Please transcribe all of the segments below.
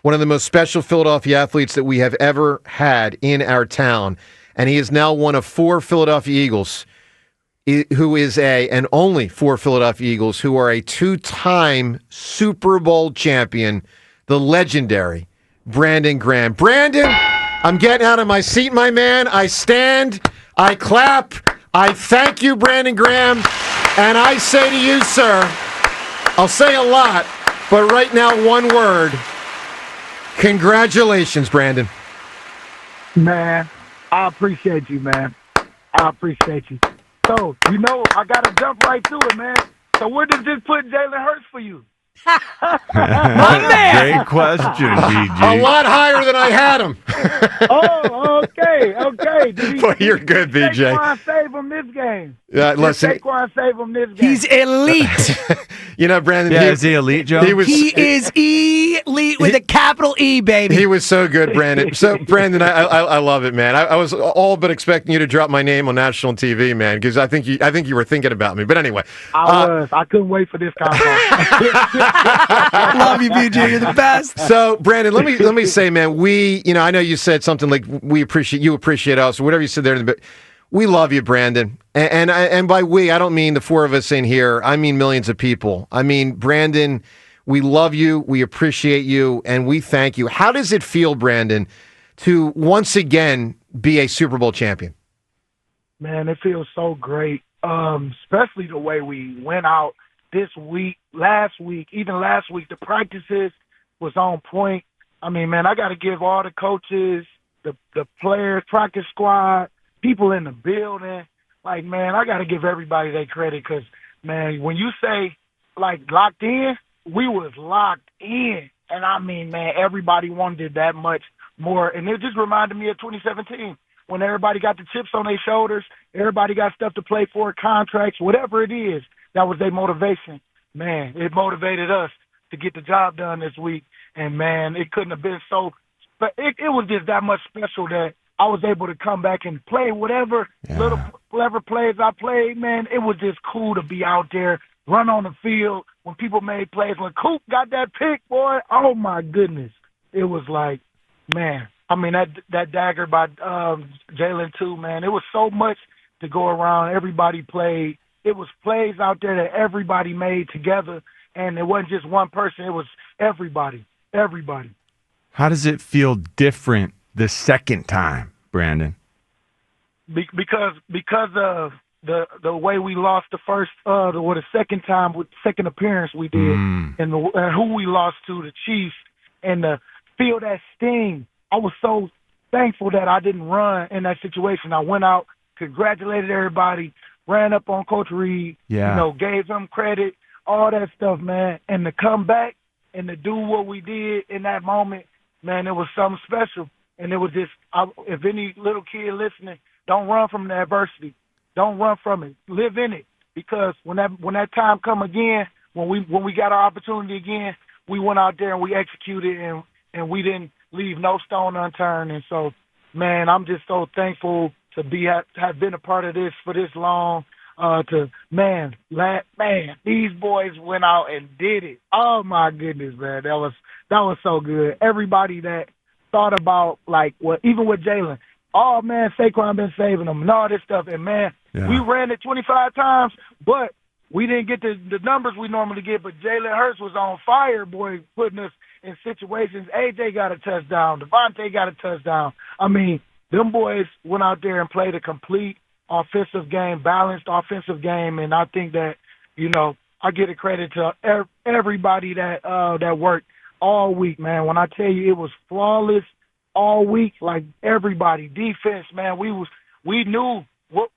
one of the most special Philadelphia athletes that we have ever had in our town. And he is now one of 4 Philadelphia Eagles, who is and only 4 Philadelphia Eagles who are a 2-time Super Bowl champion, the legendary Brandon Graham. Brandon, I'm getting out of my seat, my man. I stand, I clap, I thank you, Brandon Graham, and I say to you, sir, I'll say a lot, but right now, one word. Congratulations, Brandon. Man, I appreciate you, man. I appreciate you. So, I got to jump right to it, man. So where does this put Jalen Hurts for you? Great question, BG. A lot higher than I had him. Oh, okay. Boy, you're good, BJ. Saquon save him this game. Listen, Saquon save him this game. He's elite. Brandon. Yeah, is he elite, Joe? He is elite with a capital E, baby. He was so good, Brandon. So, Brandon, I love it, man. I was all but expecting you to drop my name on national TV, man, because I think you were thinking about me. But anyway, I couldn't wait for this conversation. Love you, BJ. You're the best. So, Brandon, let me say, man, I know you said something like you appreciate us, or whatever you said there, but we love you, Brandon. And by we, I don't mean the 4 of us in here. I mean millions of people. I mean, Brandon, we love you, we appreciate you, and we thank you. How does it feel, Brandon, to once again be a Super Bowl champion? Man, it feels so great, especially the way we went out this week, last week, the practices was on point. I mean, man, I got to give all the coaches, the players, practice squad, people in the building, like, man, I got to give everybody their credit because, man, when you say, like, locked in, we was locked in. And, I mean, man, everybody wanted that much more. And it just reminded me of 2017 when everybody got the chips on their shoulders, everybody got stuff to play for, contracts, whatever it is. That was their motivation. Man, it motivated us to get the job done this week. And, man, it couldn't have been so – but it was just that much special that I was able to come back and play whatever little clever plays I played. Man, it was just cool to be out there, run on the field when people made plays. When Coop got that pick, boy, oh, my goodness. It was like, man, I mean, that dagger by Jalen, too, man. It was so much to go around. Everybody played. It was plays out there that everybody made together, and it wasn't just one person. It was everybody. How does it feel different the second time, Brandon? Because of the way we lost the second time, with second appearance we did, and who we lost to, the Chiefs, and to feel that sting. I was so thankful that I didn't run in that situation. I went out, congratulated everybody, ran up on Coach Reed, gave him credit, all that stuff, man. And to come back and to do what we did in that moment, man, it was something special. And it was just, if any little kid listening, don't run from the adversity. Don't run from it. Live in it. Because when that time come again, when we got our opportunity again, we went out there and we executed and we didn't leave no stone unturned. And so, man, I'm just so thankful to have been a part of this for this long. These boys went out and did it. Oh my goodness, man, that was so good. Everybody that thought about even with Jalen, oh man, Saquon been saving them and all this stuff, and man, we ran it 25 times, but we didn't get the numbers we normally get. But Jalen Hurts was on fire, boy, putting us in situations. AJ got a touchdown. Devontae got a touchdown. I mean, them boys went out there and played a complete offensive game, balanced offensive game, and I think that, I give a credit to everybody that worked all week, man. When I tell you it was flawless all week, like everybody, defense, man, we knew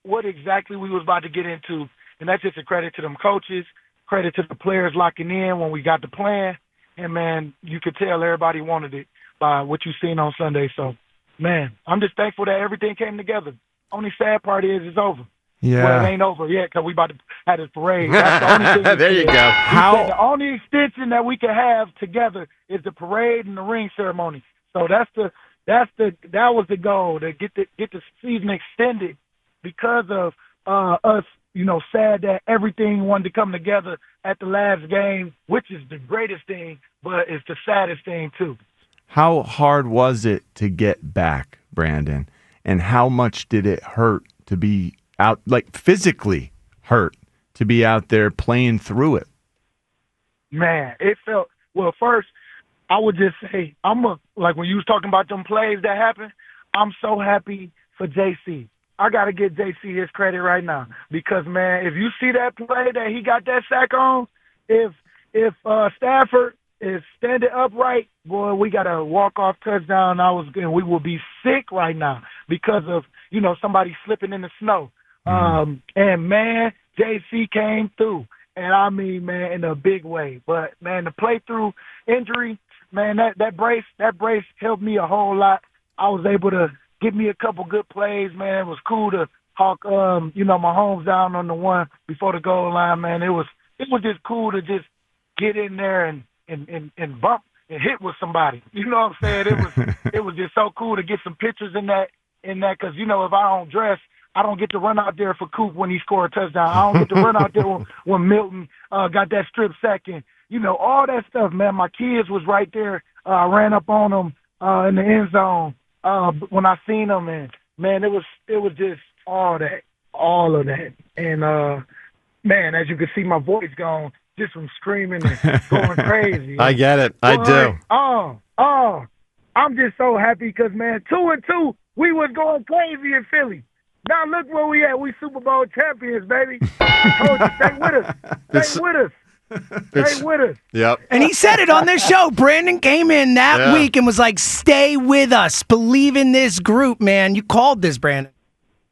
what exactly we was about to get into, and that's just a credit to them coaches, credit to the players locking in when we got the plan, and, man, you could tell everybody wanted it by what you seen on Sunday. So, man, I'm just thankful that everything came together. Only sad part is it's over. Yeah. Well, it ain't over yet because we about to have this parade. That's the only thing. There you go. The only extension that we can have together is the parade and the ring ceremony. So that was the goal, to get the season extended because of us, sad that everything wanted to come together at the last game, which is the greatest thing, but it's the saddest thing too. How hard was it to get back, Brandon? And how much did it hurt to be out, like physically hurt, to be out there playing through it? Man, it felt, well, first, I would just say, like when you was talking about them plays that happened, I'm so happy for JC. I got to get JC his credit right now because, man, if you see that play that he got that sack on, if Stafford is standing upright, boy, we got a walk-off touchdown. We will be sick right now because of, somebody slipping in the snow. And, man, JC came through. And I mean, man, in a big way. But, man, the play-through injury, man, that brace helped me a whole lot. I was able to get me a couple good plays, man. It was cool to hawk, Mahomes down on the one before the goal line, man. It was just cool to just get in there and bump and hit with somebody. You know what I'm saying? It was just so cool to get some pictures in that because, if I don't dress, I don't get to run out there for Coop when he scored a touchdown. I don't get to run out there when Milton got that strip sack and, all that stuff, man. My kids was right there. I ran up on them in the end zone when I seen them, and, man, it was just all of that. And, man, as you can see, my voice gone just from screaming and going crazy. I get it. I do. I'm just so happy because, man, 2-2, we was going crazy in Philly. Now look where we at. We Super Bowl champions, baby. I told you, stay with us. Stay with us. Stay with us. Yep. And he said it on this show. Brandon came in that week and was like, stay with us. Believe in this group, man. You called this, Brandon.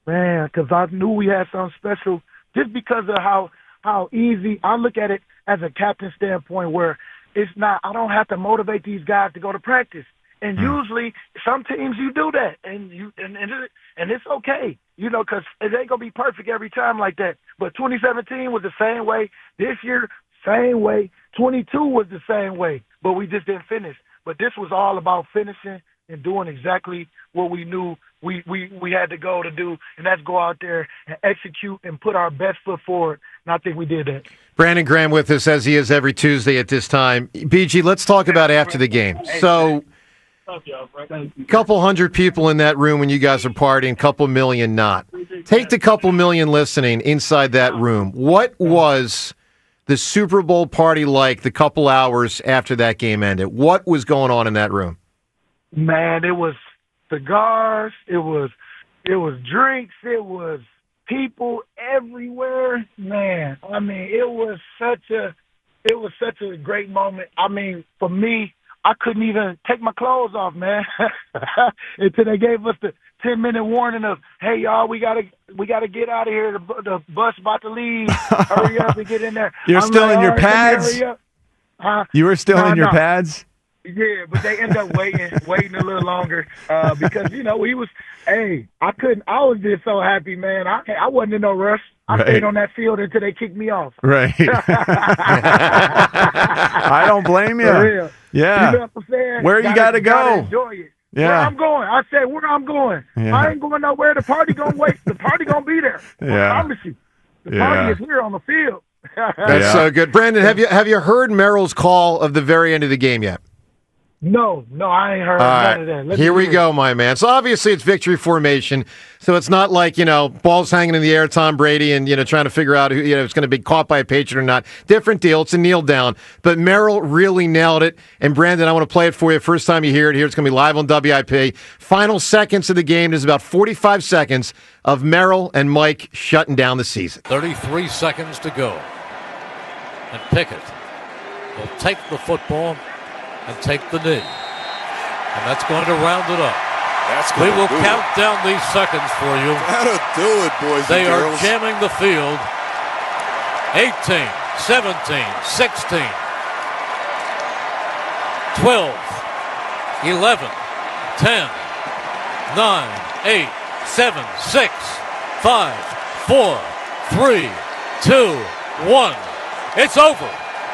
Man, because I knew we had something special just because of how easy. I look at it as a captain standpoint where it's not, I don't have to motivate these guys to go to practice. And usually, some teams you do that, and it's okay, because it ain't gonna be perfect every time like that. But 2017 was the same way. This year, same way. 22 was the same way, but we just didn't finish. But this was all about finishing and doing exactly what we knew we had to go to do, and that's go out there and execute and put our best foot forward. And I think we did that. Brandon Graham with us, as he is every Tuesday at this time. BG, let's talk about after the game. So, a couple hundred people in that room when you guys are partying, couple million not. Take the couple million listening inside that room. What was the Super Bowl party like the couple hours after that game ended? What was going on in that room? Man, it was cigars, it was drinks, it was people everywhere. Man, I mean, it was such a great moment. I mean, for me, I couldn't even take my clothes off, man, until they gave us the 10-minute warning of, hey, y'all, we gotta get out of here. The bus about to leave. Hurry up and get in there. You're still in your pads? You were still in your pads? Yeah, but they ended up waiting a little longer because, we was, I was just so happy, man. I wasn't in no rush. I stayed on that field until they kicked me off. Right. I don't blame you. For real. Yeah. You know what I'm saying? Where you got to go. Enjoy it. Yeah. Where I'm going. I said where I'm going. Yeah. I ain't going nowhere. The party going to wait. The party going to be there. Yeah. I promise you. The party is here on the field. That's so good. Brandon, have you heard Merrill's call of the very end of the game yet? No, I ain't heard none of that. Here we go, my man. So obviously it's victory formation. So it's not like, balls hanging in the air, Tom Brady, and, trying to figure out who, it's going to be caught by a Patriot or not. Different deal. It's a kneel down. But Merrill really nailed it. And Brandon, I want to play it for you. First time you hear it here, it's going to be live on WIP. Final seconds of the game. There's about 45 seconds of Merrill and Mike shutting down the season. 33 seconds to go. And Pickett will take the football and take the knee. And that's going to round it up. We will count down these seconds for you. That'll do it, boys and girls. They are jamming the field. 18, 17, 16, 12, 11, 10, 9, 8, 7, 6, 5, 4, 3, 2, 1. It's over.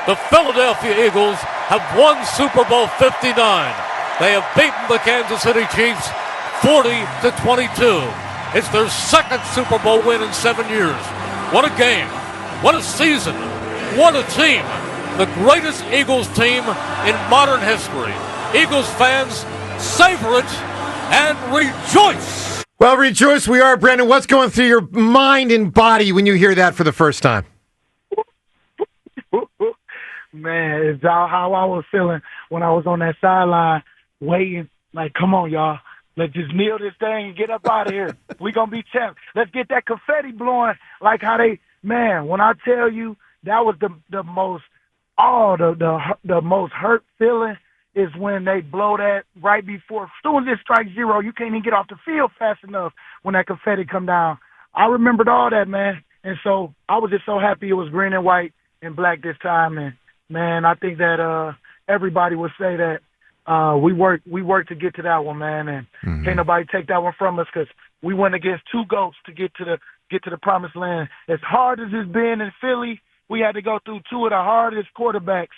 The Philadelphia Eagles have won Super Bowl 59. They have beaten the Kansas City Chiefs 40-22. It's their second Super Bowl win in 7 years. What a game. What a season. What a team. The greatest Eagles team in modern history. Eagles fans, savor it and rejoice. Well, rejoice we are, Brandon. What's going through your mind and body when you hear that for the first time? Man, it's how I was feeling when I was on that sideline waiting. Like, come on, y'all. Let's just kneel this thing and get up out of here. We're going to be champs. Let's get that confetti blowing like how they, man, when I tell you that was the most, the most hurt feeling is when they blow that right before. As soon as it strikes zero, you can't even get off the field fast enough when that confetti come down. I remembered all that, man. And so I was just so happy it was green and white and black this time. And, man, I think that everybody would say that we worked to get to that one, man, and can't nobody take that one from us because we went against two GOATs to get to the promised land. As hard as it's been in Philly, we had to go through two of the hardest quarterbacks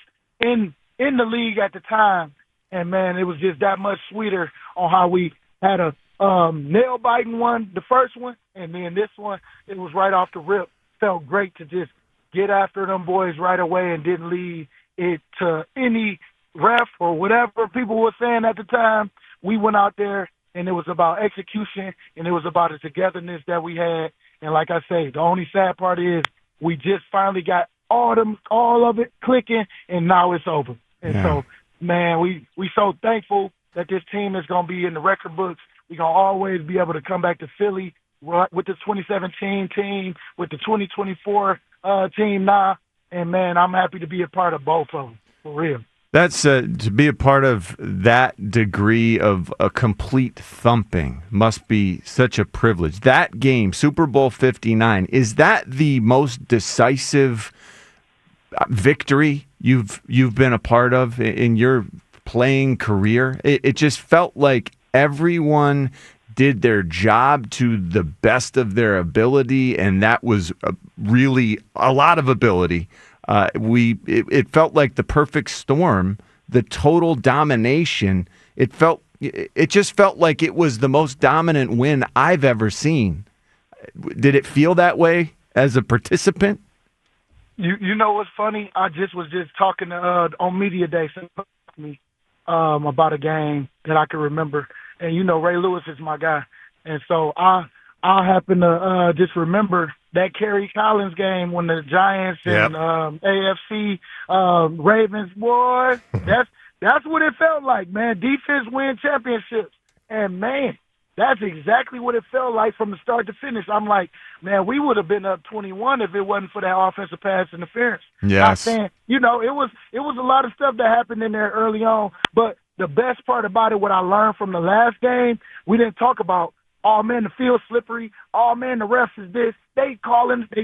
in the league at the time, and man, it was just that much sweeter on how we had a nail biting one, the first one, and then this one, it was right off the rip. Felt great to just get after them boys right away and didn't leave it to any ref or whatever people were saying at the time. We went out there, and it was about execution, and it was about the togetherness that we had. And like I say, the only sad part is we just finally got all of it clicking, and now it's over. And so, man, we so thankful that this team is going to be in the record books. We're going to always be able to come back to Philly with the 2017 team, with the 2024 team now. And, man, I'm happy to be a part of both of them, for real. That's to be a part of that degree of a complete thumping must be such a privilege. That game, Super Bowl 59, is that the most decisive victory you've been a part of in your playing career? It just felt like everyone did their job to the best of their ability, and that was really a lot of ability. It felt like the perfect storm, the total domination. It just felt like it was the most dominant win I've ever seen. Did it feel that way as a participant? You know what's funny? I was just talking to, on media day me about a game that I can remember, and you know Ray Lewis is my guy, and so I happen to just remember that Kerry Collins game when the Giants and AFC Ravens, boy, that's what it felt like, man. Defense win championships, and man, that's exactly what it felt like from the start to finish. I'm like, man, we would have been up 21 if it wasn't for that offensive pass interference. Yes. Not saying, you know, it was a lot of stuff that happened in there early on, but the best part about it, what I learned from the last game, we didn't talk about, oh, man, the field's slippery. Oh, man, the refs is this. They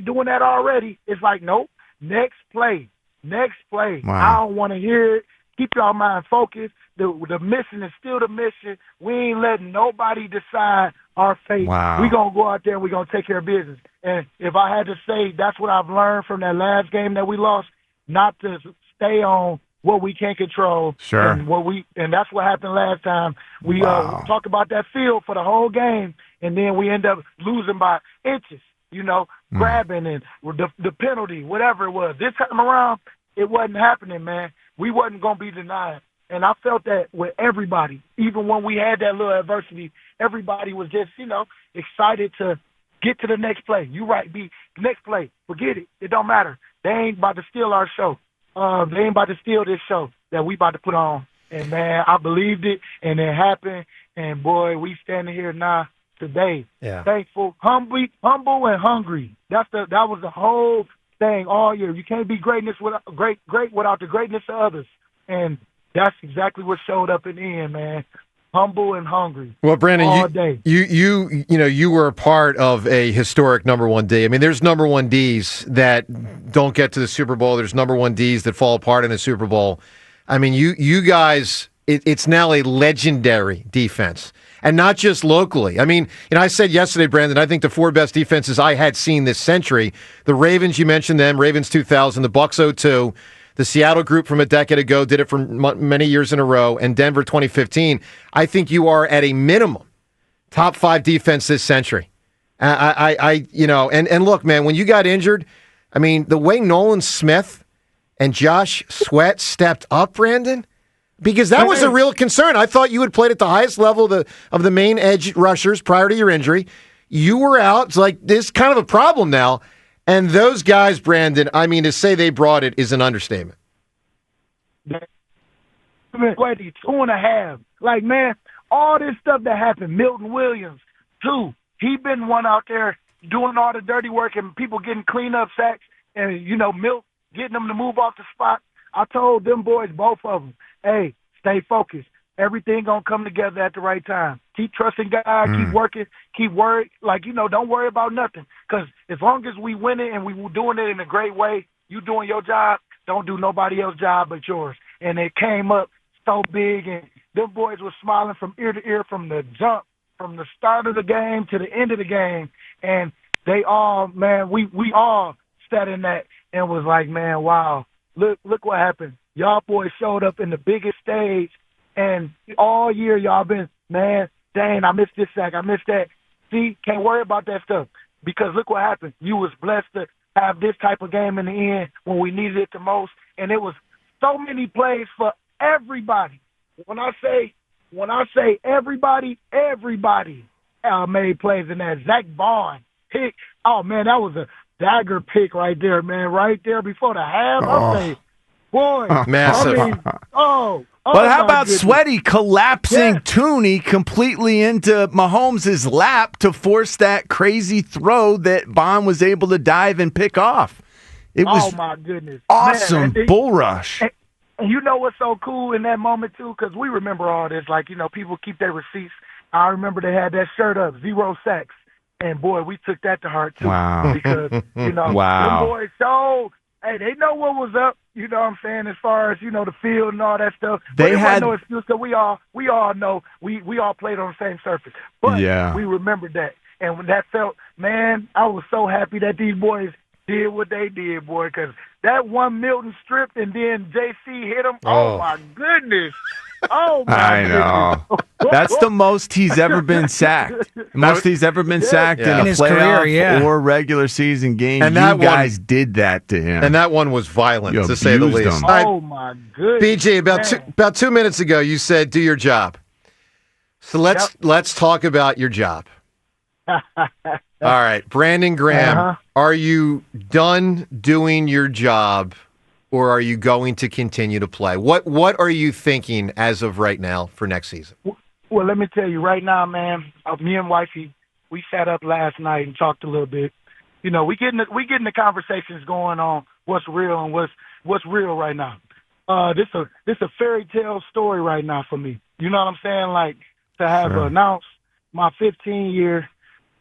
doing that already. It's like, nope, next play. Wow. I don't want to hear it. Keep your mind focused. The mission is still the mission. We ain't letting nobody decide our fate. Wow. We're going to go out there and we're going to take care of business. And if I had to say that's what I've learned from that last game that we lost, not to stay on what we can't control. Sure. And that's what happened last time. We talked about that field for the whole game, and then we end up losing by inches, you know, grabbing and the penalty, whatever it was. This time around, it wasn't happening, man. We wasn't going to be denied. And I felt that with everybody. Even when we had that little adversity, everybody was just, you know, excited to get to the next play. You right, B. Next play. Forget it. It don't matter. They ain't about to steal our show. They ain't about to steal this show that we about to put on. And, man, I believed it, and it happened. And, boy, we standing here now today. Yeah. Thankful, humble, and hungry. That was the whole thing all year. You can't be great without the greatness of others. And that's exactly what showed up in the end, man. Humble and hungry. Well, Brandon, all day. You were a part of a historic number one D. I mean, there's number one Ds that don't get to the Super Bowl. There's number one Ds that fall apart in a Super Bowl. I mean, you guys, it's now a legendary defense, and not just locally. I mean, I said yesterday, Brandon, I think the four best defenses I had seen this century: the Ravens, you mentioned them, Ravens 2000, the Bucks 02. The Seattle group from a decade ago did it for many years in a row, and Denver 2015. I think you are at a minimum top five defense this century. And look, man, when you got injured, I mean, the way Nolan Smith and Josh Sweat stepped up, Brandon, Because that was a real concern. I thought you had played at the highest level of the main edge rushers prior to your injury. You were out. It's like this is kind of a problem now. And those guys, Brandon, I mean, to say they brought it is an understatement. 2.5. Like, man, all this stuff that happened, Milton Williams, too. He been one out there doing all the dirty work and people getting cleanup sacks and, Milt getting them to move off the spot. I told them boys, both of them, hey, stay focused. Everything going to come together at the right time. Keep trusting God, keep working, keep worried. Like, don't worry about nothing. Because as long as we win it and we were doing it in a great way, you doing your job, don't do nobody else's job but yours. And it came up so big, and them boys were smiling from ear to ear from the jump, from the start of the game to the end of the game. And they all, man, we all sat in that and was like, man, wow, look what happened. Y'all boys showed up in the biggest stage, and all year y'all been, man, dang, I missed this sack, I missed that. See, can't worry about that stuff because look what happened. You was blessed to have this type of game in the end when we needed it the most, and it was so many plays for everybody. When I say everybody made plays in that. Zach Vaughn pick. Oh man, that was a dagger pick right there, man. Right there before the half. I say, boy, massive. I mean, But how about goodness. Sweaty collapsing Tooney completely into Mahomes' lap to force that crazy throw that Vaughn was able to dive and pick off? It was my goodness, awesome man. bull rush. And you know what's so cool in that moment, too? Because we remember all this. Like, people keep their receipts. I remember they had that shirt up, 0 sacks. And, boy, we took that to heart, too. Wow. Because, Wow. them boys showed, hey, they know what was up, you know what I'm saying, as far as, the field and all that stuff. They but had no excuse because we all know we all played on the same surface. But we remembered that. And when that felt, man, I was so happy that these boys did what they did, boy, because that one Milton stripped and then JC hit him. Oh my goodness. Oh, my I know. That's the most he's ever been sacked. Most he's ever been sacked in a his playoff career, or regular season game. And you that guys did that to him. And that one was violent, You to say the abused least. him. Oh, my goodness. BJ, about 2 minutes ago, you said, do your job. So let's talk about your job. All right, Brandon Graham, are you done doing your job, or are you going to continue to play? What are you thinking as of right now for next season? Well, let me tell you right now, man. Me and wifey, we sat up last night and talked a little bit. We getting the conversations going on what's real and what's real right now. This a fairy tale story right now for me. You know what I'm saying? Like to have announced my 15-year.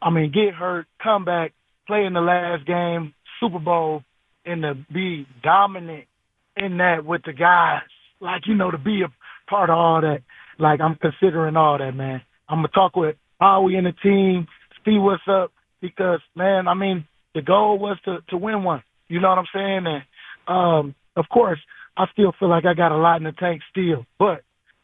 I mean, get hurt, come back, play in the last game, Super Bowl, and to be dominant in that with the guys. Like, to be a part of all that. Like, I'm considering all that, man. I'm going to talk with Howie and the team, see what's up, because, man, I mean, the goal was to win one. You know what I'm saying? And, of course, I still feel like I got a lot in the tank still. But,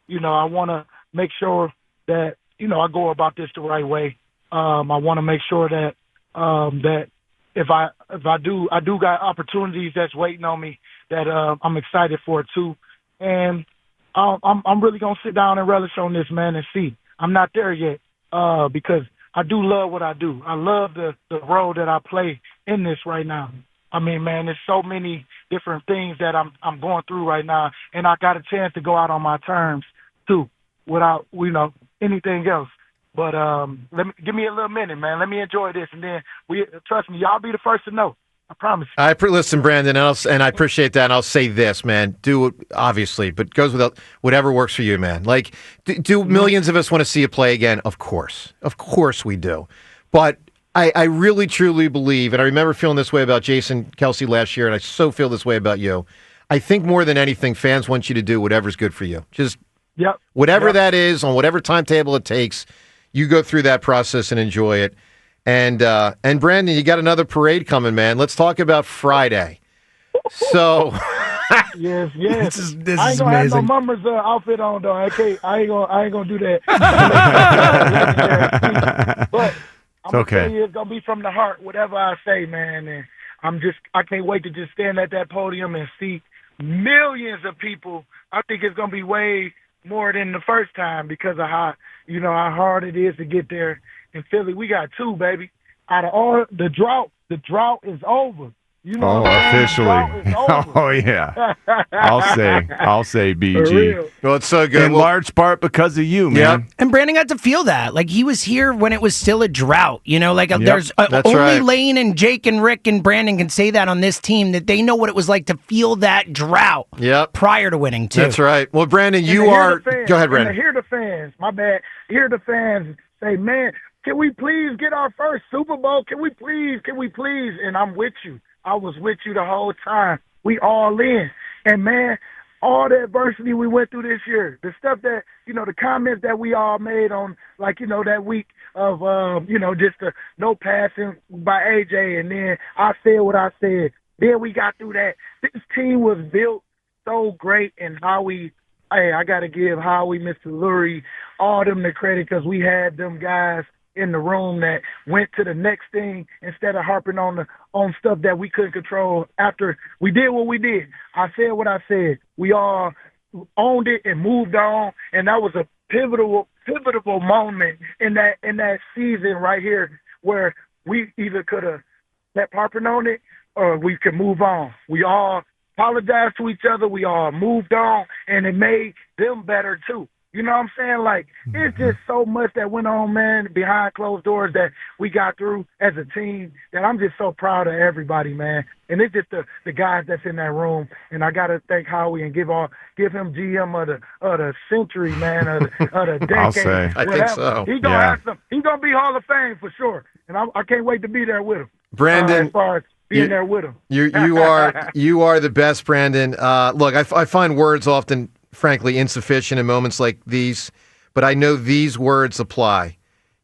I want to make sure that, I go about this the right way. I want to make sure that that if I do got opportunities that's waiting on me that I'm excited for it too, and I'm really gonna sit down and relish on this, man, and see. I'm not there yet because I do love what I do. I love the role that I play in this right now. I mean, man, there's so many different things that I'm going through right now, and I got a chance to go out on my terms too, without anything else. But give me a little minute, man. Let me enjoy this, and then trust me, y'all be the first to know. I promise you. Listen, Brandon, and I appreciate that. And I'll say this, man. Do it, obviously, but goes without whatever works for you, man. Like, do millions of us want to see you play again? Of course we do. But I really truly believe, and I remember feeling this way about Jason Kelsey last year, and I so feel this way about you. I think more than anything, fans want you to do whatever's good for you. Just whatever that is, on whatever timetable it takes. You go through that process and enjoy it. And Brandon, you got another parade coming, man. Let's talk about Friday. So yes. This is I ain't gonna amazing. have no Mummers outfit on though. I ain't gonna do that. But I'm gonna tell you, it's gonna be from the heart, whatever I say, man. And I can't wait to just stand at that podium and see millions of people. I think it's going to be way more than the first time because of how hard it is to get there. In Philly, we got 2, baby. Out of all the drought is over. Officially. Oh, yeah. I'll say, BG. Well, it's so good. In large part because of you, man. Yep. And Brandon got to feel that. Like, he was here when it was still a drought. There's That's only right. Lane and Jake and Rick and Brandon can say that on this team, that they know what it was like to feel that drought prior to winning, too. That's right. Well, Brandon, you are... Go ahead, Brandon. And to hear the fans, my bad, hear the fans say, man, can we please get our first Super Bowl? Can we please? And I'm with you. I was with you the whole time. We all in. And, man, all the adversity we went through this year, the stuff that, the comments that we all made on, that week of, just the no passing by AJ, and then I said what I said. Then we got through that. This team was built so great, and I got to give Howie, Mr. Lurie, all them the credit, because we had them guys in the room that went to the next thing instead of harping on stuff that we couldn't control after we did what we did. I said what I said. We all owned it and moved on, and that was a pivotal moment in that season right here, where we either could have kept harping on it or we could move on. We all apologized to each other. We all moved on, and it made them better too. You know what I'm saying? Like, it's just so much that went on, man, behind closed doors that we got through as a team, that I'm just so proud of everybody, man. And it's just the guys that's in that room. And I got to thank Howie and give him GM of the century, man, of the decade. I'll say. I think so. He's going to have some. He's going to be Hall of Fame for sure. And I can't wait to be there with him. Brandon, as far as being there with him. You are the best, Brandon. Look, I find words often, frankly, insufficient in moments like these, but I know these words apply.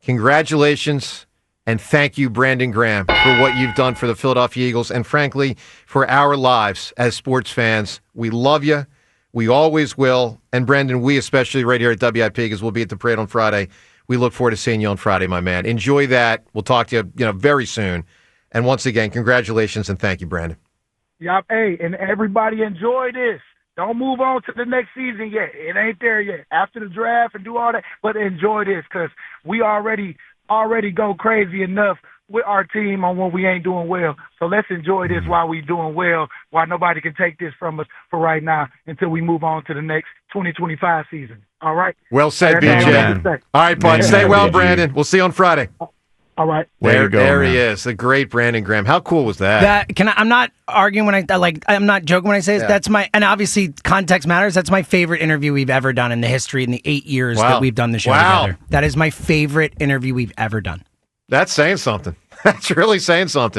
Congratulations and thank you, Brandon Graham, for what you've done for the Philadelphia Eagles and, frankly, for our lives as sports fans. We love you. We always will. And, Brandon, we especially right here at WIP, because we'll be at the parade on Friday. We look forward to seeing you on Friday, my man. Enjoy that. We'll talk to you, very soon. And once again, congratulations and thank you, Brandon. Yep. Hey, and everybody enjoy this. Don't move on to the next season yet. It ain't there yet. After the draft and do all that, but enjoy this, because we already go crazy enough with our team on when we ain't doing well. So let's enjoy this while we doing well, while nobody can take this from us for right now until we move on to the next 2025 season. All right? Well said, That's all I BJ. have to say. All right, bud. Stay well, Brandon. We'll see you on Friday. All right. There he is, the great Brandon Graham. How cool was that? I'm not arguing when I'm not joking when I say this. That's and obviously context matters. That's my favorite interview we've ever done in the history in the 8 years that we've done the show together. That is my favorite interview we've ever done. That's saying something. That's really saying something.